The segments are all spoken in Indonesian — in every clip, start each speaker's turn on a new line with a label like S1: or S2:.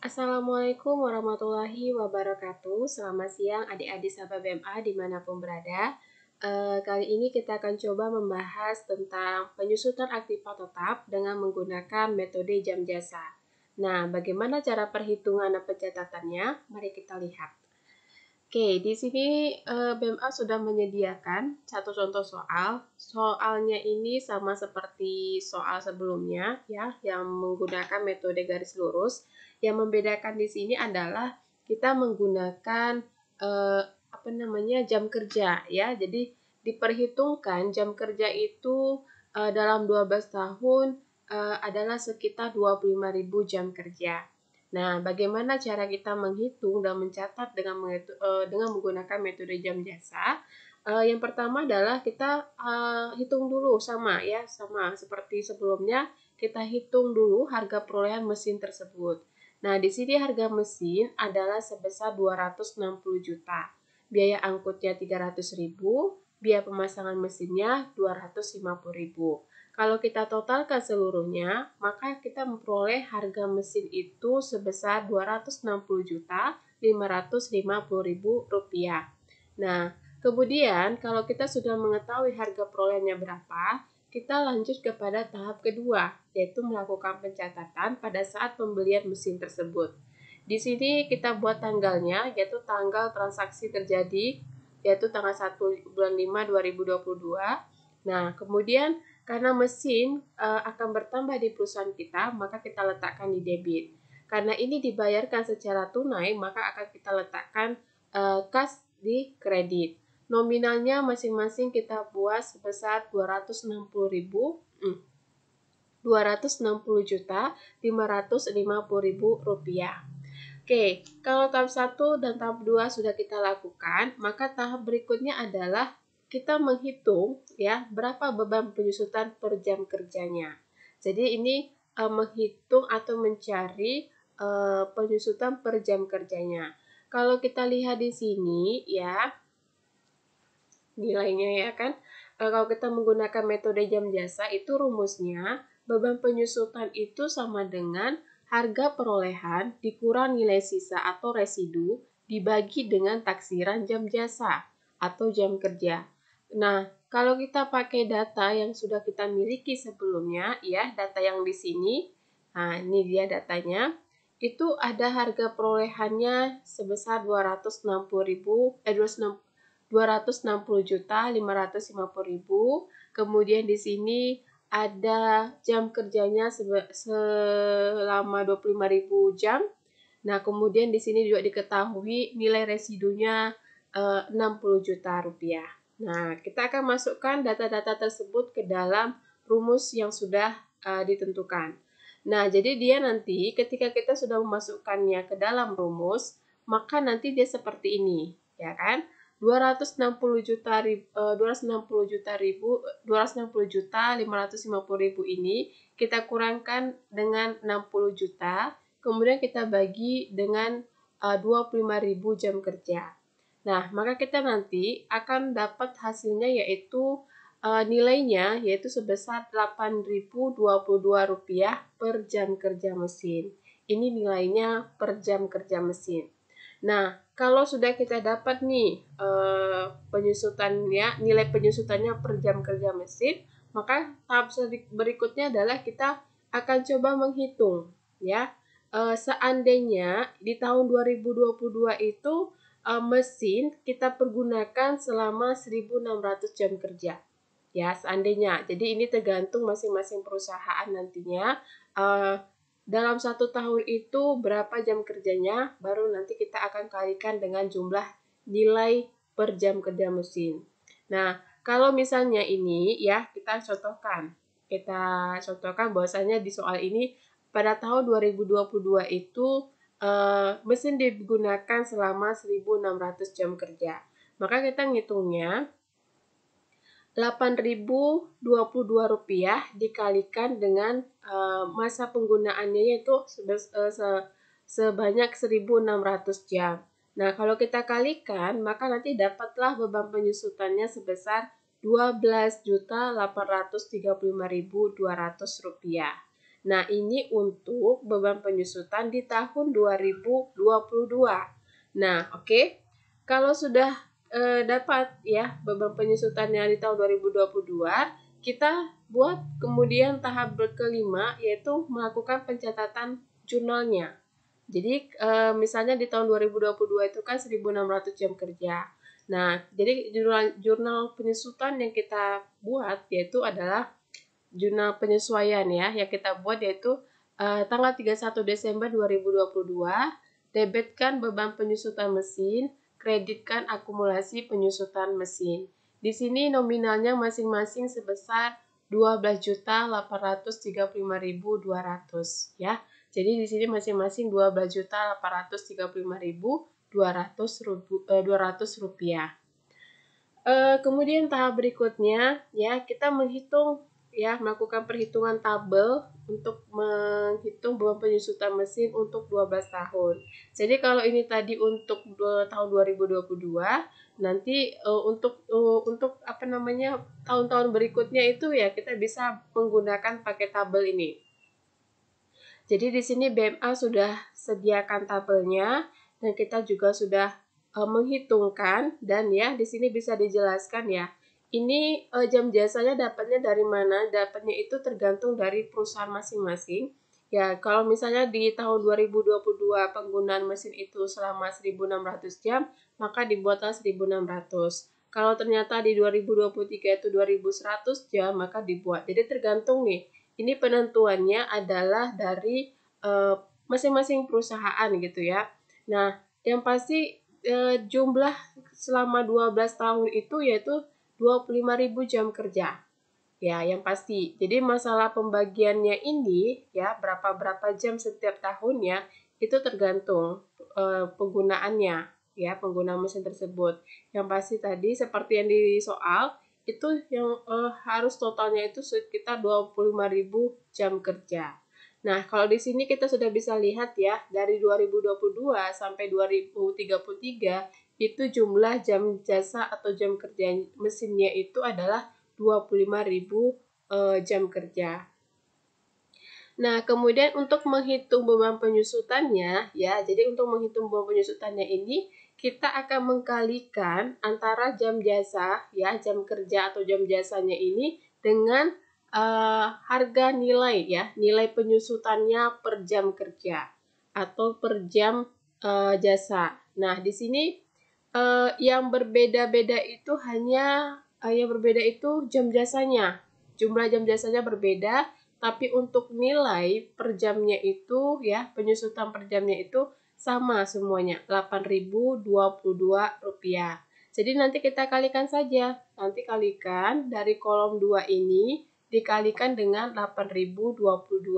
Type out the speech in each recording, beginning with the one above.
S1: Assalamualaikum warahmatullahi wabarakatuh. Selamat siang adik-adik sahabat BMA dimanapun berada. Kali ini kita akan coba membahas tentang penyusutan aktiva tetap dengan menggunakan metode jam jasa. Nah, bagaimana cara perhitungan dan pencatatannya? Mari kita lihat. Oke, di sini BMA sudah menyediakan satu contoh soal. Soalnya ini sama seperti soal sebelumnya ya, yang menggunakan metode garis lurus. Yang membedakan di sini adalah kita menggunakan jam kerja ya. Jadi diperhitungkan jam kerja itu dalam 12 tahun adalah sekitar 25.000 jam kerja. Nah, bagaimana cara kita menghitung dan mencatat dengan menggunakan metode jam jasa? Yang pertama adalah kita hitung dulu sama seperti sebelumnya, kita hitung dulu harga perolehan mesin tersebut. Nah, di sini harga mesin adalah sebesar 260 juta. Biaya angkutnya 300.000, biaya pemasangan mesinnya 250.000. Kalau kita totalkan seluruhnya, maka kita memperoleh harga mesin itu sebesar Rp260.550.000. Nah, kemudian kalau kita sudah mengetahui harga perolehannya berapa, kita lanjut kepada tahap kedua, yaitu melakukan pencatatan pada saat pembelian mesin tersebut. Di sini kita buat tanggalnya, yaitu tanggal transaksi terjadi, yaitu tanggal 1 bulan 5 2022. Nah, kemudian karena mesin akan bertambah di perusahaan kita, maka kita letakkan di debit. Karena ini dibayarkan secara tunai, maka akan kita letakkan kas di kredit. Nominalnya masing-masing kita buat sebesar 260 juta 550.000 rupiah. Oke, kalau tahap 1 dan tahap 2 sudah kita lakukan, maka tahap berikutnya adalah kita menghitung ya berapa beban penyusutan per jam kerjanya. Jadi ini menghitung atau mencari penyusutan per jam kerjanya. Kalau kita lihat di sini ya nilainya ya kan. Kalau kita menggunakan metode jam jasa itu rumusnya beban penyusutan itu sama dengan harga perolehan dikurang nilai sisa atau residu dibagi dengan taksiran jam jasa atau jam kerja. Nah, kalau kita pakai data yang sudah kita miliki sebelumnya, ya, data yang di sini, nah ini dia datanya, itu ada harga perolehannya sebesar 260 juta 550.000. Kemudian di sini ada jam kerjanya selama 25.000 jam. Nah, kemudian di sini juga diketahui nilai residunya 60 juta rupiah. Nah, kita akan masukkan data-data tersebut ke dalam rumus yang sudah ditentukan. Nah, jadi dia nanti ketika kita sudah memasukkannya ke dalam rumus, maka nanti dia seperti ini, ya kan? 260 juta 550.000 ini kita kurangkan dengan 60 juta, kemudian kita bagi dengan 25.000 jam kerja. Nah, maka kita nanti akan dapat hasilnya yaitu nilainya yaitu sebesar Rp8.022 per jam kerja mesin. Ini nilainya per jam kerja mesin. Nah, kalau sudah kita dapat nih nilai penyusutannya per jam kerja mesin, maka tahap berikutnya adalah kita akan coba menghitung ya. Seandainya di tahun 2022 itu mesin kita pergunakan selama 1.600 jam kerja. Ya, seandainya. Jadi ini tergantung masing-masing perusahaan nantinya dalam 1 tahun itu berapa jam kerjanya, baru nanti kita akan kalikan dengan jumlah nilai per jam kerja mesin. Nah, kalau misalnya ini ya kita contohkan bahwasanya di soal ini pada tahun 2022 itu mesin digunakan selama 1.600 jam kerja. Maka kita ngitungnya Rp8.022 dikalikan dengan masa penggunaannya yaitu sebanyak 1.600 jam. Nah, kalau kita kalikan, maka nanti dapatlah beban penyusutannya sebesar Rp12.835.200. Nah, ini untuk beban penyusutan di tahun 2022. Nah, oke. Kalau sudah dapat ya beban penyusutannya di tahun 2022, kita buat kemudian tahap kelima yaitu melakukan pencatatan jurnalnya. Jadi misalnya di tahun 2022 itu kan 1.600 jam kerja. Nah, jadi jurnal penyusutan yang kita buat yaitu adalah jurnal penyesuaian ya, yang kita buat yaitu tanggal 31 Desember 2022, debitkan beban penyusutan mesin, kreditkan akumulasi penyusutan mesin. Di sini nominalnya masing-masing sebesar 12.835.200 ya. Jadi di sini masing-masing 12.835.200 rupiah. Kemudian tahap berikutnya ya kita menghitung ya melakukan perhitungan tabel untuk menghitung beban penyusutan mesin untuk 12 tahun. Jadi kalau ini tadi untuk tahun 2022, nanti untuk apa namanya tahun-tahun berikutnya itu ya kita bisa menggunakan pakai tabel ini. Jadi di sini BMA sudah sediakan tabelnya dan kita juga sudah menghitungkan dan ya di sini bisa dijelaskan ya. Ini jam jasanya dapatnya dari mana? Dapatnya itu tergantung dari perusahaan masing-masing. Ya, kalau misalnya di tahun 2022 penggunaan mesin itu selama 1.600 jam, maka dibuatlah 1.600. Kalau ternyata di 2023 itu 2.100 jam, maka dibuat. Jadi tergantung nih. Ini penentuannya adalah dari masing-masing perusahaan gitu ya. Nah, yang pasti jumlah selama 12 tahun itu yaitu 25.000 jam kerja. Ya, yang pasti. Jadi masalah pembagiannya ini ya berapa jam setiap tahunnya itu tergantung penggunaannya ya, penggunaan mesin tersebut. Yang pasti tadi seperti yang di soal itu yang harus totalnya itu sekitar 25.000 jam kerja. Nah, kalau di sini kita sudah bisa lihat ya, dari 2022 sampai 2033 itu jumlah jam jasa atau jam kerja mesinnya itu adalah 25.000 jam kerja. Nah, kemudian untuk menghitung beban penyusutannya, ya, jadi untuk menghitung beban penyusutannya ini, kita akan mengkalikan antara jam jasa, ya, jam kerja atau jam jasanya ini dengan harga nilai, ya, nilai penyusutannya per jam kerja atau per jam jasa. Nah, di sini yang berbeda-beda itu hanya yang berbeda itu jam jasanya. Jumlah jam jasanya berbeda, tapi untuk nilai per jamnya itu ya, penyusutan per jamnya itu sama semuanya, Rp8.022. Jadi nanti kita kalikan saja. Nanti kalikan dari kolom 2 ini dikalikan dengan Rp8.022.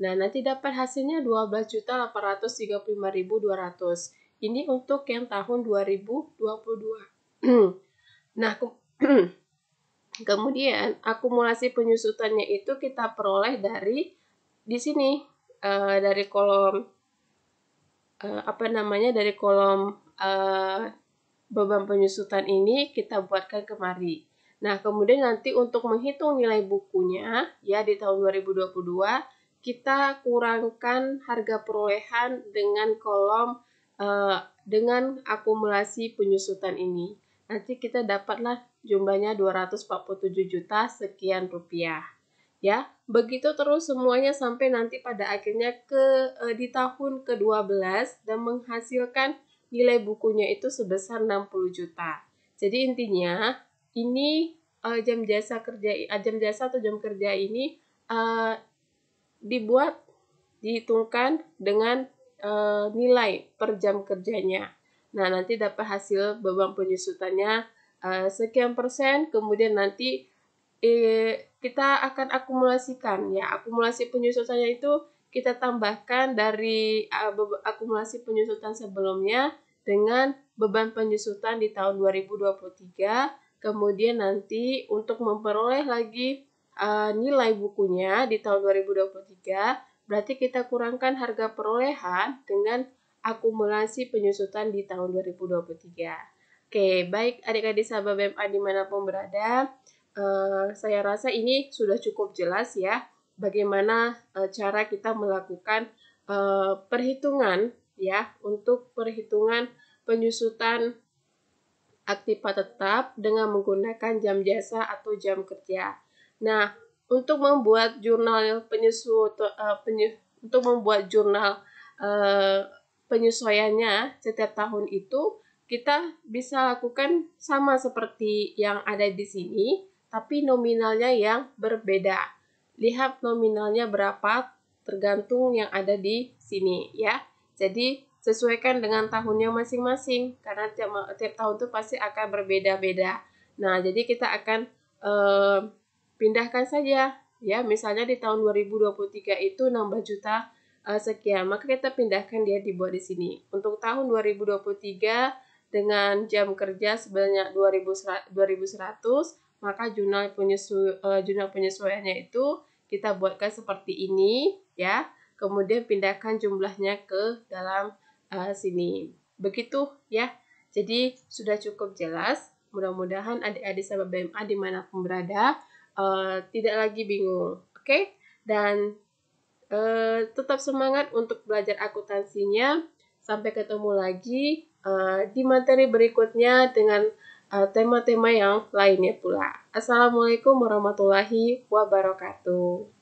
S1: Nah, nanti dapat hasilnya 12.835.200. Ini untuk yang tahun 2022. Nah, kemudian akumulasi penyusutannya itu kita peroleh dari di sini dari kolom dari kolom beban penyusutan ini kita buatkan kemari. Nah, kemudian nanti untuk menghitung nilai bukunya ya di tahun 2022 kita kurangkan harga perolehan dengan kolom dengan akumulasi penyusutan ini. Nanti kita dapatlah jumlahnya 247 juta sekian rupiah. Ya, begitu terus semuanya sampai nanti pada akhirnya di tahun ke-12 dan menghasilkan nilai bukunya itu sebesar 60 juta. Jadi intinya ini jam jasa atau jam kerja ini dihitungkan dengan nilai per jam kerjanya. Nah, nanti dapat hasil beban penyusutannya sekian persen, kemudian nanti kita akan akumulasikan ya. Akumulasi penyusutannya itu kita tambahkan dari akumulasi penyusutan sebelumnya dengan beban penyusutan di tahun 2023. Kemudian nanti untuk memperoleh lagi nilai bukunya di tahun 2023, berarti kita kurangkan harga perolehan dengan akumulasi penyusutan di tahun 2023. Oke, baik adik-adik sahabat BMA dimanapun berada, saya rasa ini sudah cukup jelas ya bagaimana cara kita melakukan perhitungan ya untuk perhitungan penyusutan aktiva tetap dengan menggunakan jam jasa atau jam kerja. Nah, untuk membuat jurnal untuk membuat jurnal penyesuaiannya setiap tahun itu kita bisa lakukan sama seperti yang ada di sini, tapi nominalnya yang berbeda. Lihat nominalnya berapa tergantung yang ada di sini ya. Jadi sesuaikan dengan tahunnya masing-masing karena tiap tahun itu pasti akan berbeda-beda. Nah, jadi kita akan pindahkan saja ya. Misalnya di tahun 2023 itu 16 juta sekian, maka kita pindahkan dia dibuat di sini. Untuk tahun 2023 dengan jam kerja sebanyak 2100, maka jurnal penyesuaiannya itu kita buatkan seperti ini ya. Kemudian pindahkan jumlahnya ke dalam sini. Begitu ya. Jadi sudah cukup jelas. Mudah-mudahan adik-adik sahabat BMA dimanapun berada tidak lagi bingung. Oke? Dan tetap semangat untuk belajar akuntansinya. Sampai ketemu lagi di materi berikutnya dengan tema-tema yang lainnya pula. Assalamualaikum warahmatullahi wabarakatuh.